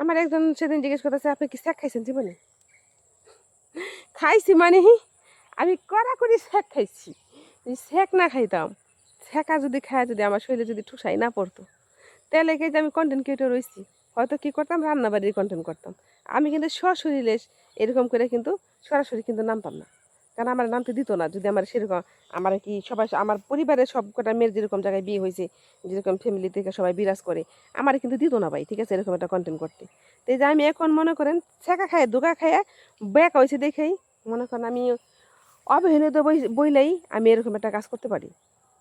আমার একজন সেদিন জিজ্ঞেস করতেছে আপনি কি স্যাক খাইছেন জীবনে? খাইছি মানে আমি কড়াকড়ি স্যাক খাইছি। যদি স্যাক না খাইতাম, ছ্যাঁকা যদি খায় যদি আমার শরীরে যদি ঠুসাই না পড়তো, তাহলে কি যে আমি কন্টেন্ট ক্রিয়েটর রয়েছি, হয়তো কি করতাম রান্নাবাড়ির কন্টেন্ট করতাম। আমি কিন্তু সশরীরে এরকম করে কিন্তু সরাসরি কিন্তু নামতাম না, কারণ আমার নামতে দিত না। যদি আমার সেরকম আমার কি সবাই আমার পরিবারের সব কটা মেয়ের যেরকম জায়গায় বিয়ে হয়েছে, যেরকম ফ্যামিলি থেকে সবাই বিরাজ করে, আমার কিন্তু দিত না ভাই, ঠিক আছে, এরকম একটা কন্টেন্ট করতে। তো এই যে আমি এখন মনে করেন ছ্যাঁকা খায় ধোকা খায় ব্যাক হয়েছে দেখেই মনে করেন আমি অবহেলিত বইলেই আমি এরকম একটা কাজ করতে পারি।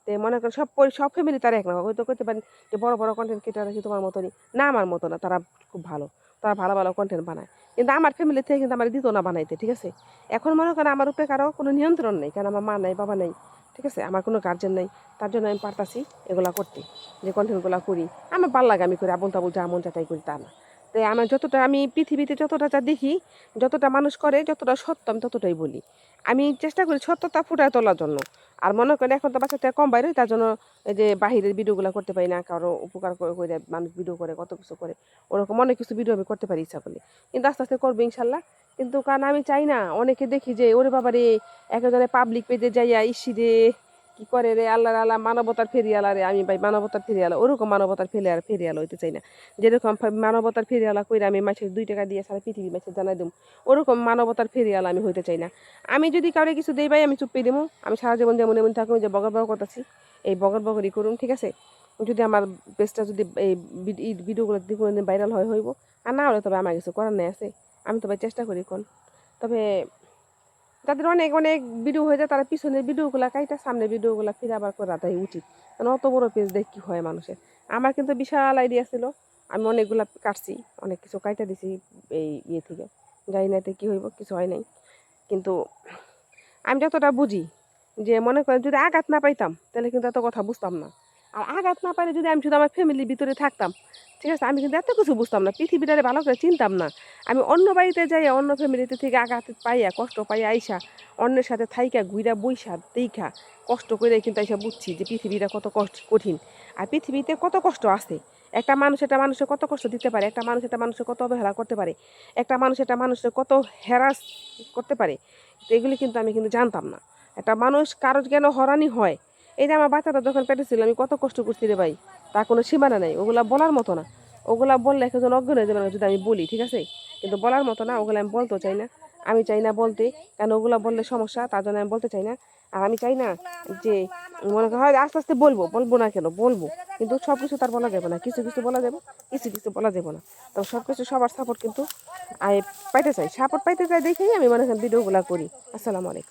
তো মনে করেন সব ফ্যামিলি তারা এক না, হয়তো করতে পারেন যে বড় বড় কন্টেন্ট ক্রিয়েটার কি তোমার মতনই না, আমার মতো না, তারা খুব ভালো, তারা ভালো ভালো কন্টেন্ট বানায়, কিন্তু আমার ফ্যামিলি থেকে কিন্তু আমার দিত না বানাইতে, ঠিক আছে। এখন মনে করেন আমার উপরে কারো কোনো নিয়ন্ত্রণ নেই, কারণ আমার মা নাই, বাবা নাই, ঠিক আছে, আমার কোনো গার্জেন নাই, তার জন্য আমি পারতাছি এগুলা করতে, যে কন্টেন্টগুলো করি আমার ভালো লাগে, আমি করি আবল তাবল যা মন চাই করি তা না। তাই আমার যতটা আমি পৃথিবীতে যতটা যা দেখি, যতটা মানুষ করে, যতটা সত্য আমি ততটাই বলি। আমি চেষ্টা করি সত্যতা ফুটায় তোলার জন্য। আর মনে করেন এখন তো বাচ্চাটা কম বাইরে, তার জন্য এই যে বাহিরের ভিডিওগুলো করতে পারি না, কারো উপকার করে মানুষ ভিডিও করে, কত কিছু করে, ওরকম অনেক কিছু ভিডিও আমি করতে পারি ইচ্ছা করলে, কিন্তু আস্তে আস্তে করবো ইনশাল্লাহ। কিন্তু কারণ আমি চাই না অনেকে দেখি যে ওরে বাবারে একজনের পাবলিক পেজে যাইয়া ইসি রে কি করে রে, আল্লাহ আল্লাহ মানবতার ফেরিয়ালা রে, আমি ভাই মানবতার ফেরিয়ালা ওরকম মানবতার ফেরিয়ালা হইতে চাই না। যেরকম মানবতার ফেরিয়ালা কইরা আমি মাসের 2 টাকা দিয়ে সারা পৃথিবী মাসে জানাই দেবো, ওরকম মানবতার ফেরিয়ালা আমি হইতে চাই না। আমি যদি কাউরে কিছু দেই ভাই আমি চুপ পেয়ে দেবো, আমি সারা জীবন যেমন এমন থাকুন, যে বগর বগর করতেছি এই বগর বগরই করুন, ঠিক আছে। যদি আমার পেজটা যদি এই ভিডিওগুলো যদি কোনোদিন ভাইরাল হইব, আর না হলে তবে আমার কিছু করার নেই আছে, আমি তবে চেষ্টা করি কোন। তবে যাদের অনেক অনেক ভিডিও হয়ে যায় তারা পিছনের ভিডিওগুলো কাইটা সামনের ভিডিওগুলো ফিরে আবার করাটাই উচিত, কারণ অত বড় পেজ দেখ কি হয় মানুষের। আমার কিন্তু বিশাল আইডিয়া ছিল, আমি অনেকগুলা কাটছি, অনেক কিছু কাইটা দিছি এই ইয়ে থেকে, জানি না এতে কী হইব, কিছু হয় নাই। কিন্তু আমি যতটা বুঝি যে মনে করেন যদি আঘাত না পাইতাম তাহলে কিন্তু এত কথা বুঝতাম না। আর আঘাত না পাইলে যদি আমি শুধু আমার ফ্যামিলির ভিতরে থাকতাম, ঠিক আছে, আমি কিন্তু এত কিছু বুঝতাম না, পৃথিবীটারে ভালো করে চিনতাম না। আমি অন্য বাড়িতে যাই, অন্য ফ্যামিলিতে থেকে আঘাত পাইয়া কষ্ট পাইয়া আইসা অন্যের সাথে থাইকা ঘুইরা বইসা দেখা কষ্ট করে কিন্তু আইসা বুঝছি যে পৃথিবীটা কত কঠিন, আর পৃথিবীতে কত কষ্ট আছে। একটা মানুষ একটা মানুষের কত কষ্ট দিতে পারে, একটা মানুষ একটা মানুষের কত অবহেলা করতে পারে, একটা মানুষ একটা মানুষের কত হ্যারাস করতে পারে। তো এগুলি কিন্তু আমি কিন্তু জানতাম না। একটা মানুষ কারোর কেন হরানি হয়, এই যে আমার বাচ্চাটা যখন পেটে ছিল আমি কত কষ্ট করছি রে ভাই, তার কোনো সীমানা নেই, ওগুলা বলার মতো না। ওগুলা বললে একজন অজ্ঞান হয়ে যাবে যদি আমি বলি, ঠিক আছে, কিন্তু বলার মতো না, ওগুলো আমি বলতেও চাই না। আমি চাই না বলতে, কারণ ওগুলা বললে সমস্যা, তার জন্য আমি বলতে চাই না। আর আমি চাই না যে মনে করা হয় আস্তে আস্তে বলবো, বলবো না কেন বলবো, কিন্তু সব কিছু তার বলা যাবে না, কিছু কিছু বলা যাবে, কিছু কিছু বলা যাবে না। তো সব কিছু সবার সাপোর্ট কিন্তু আমি পাইতে চাই, সাপোর্ট পাইতে চাই দেখেই আমি মনে করেন ভিডিওগুলো করি। আসসালামু আলাইকুম।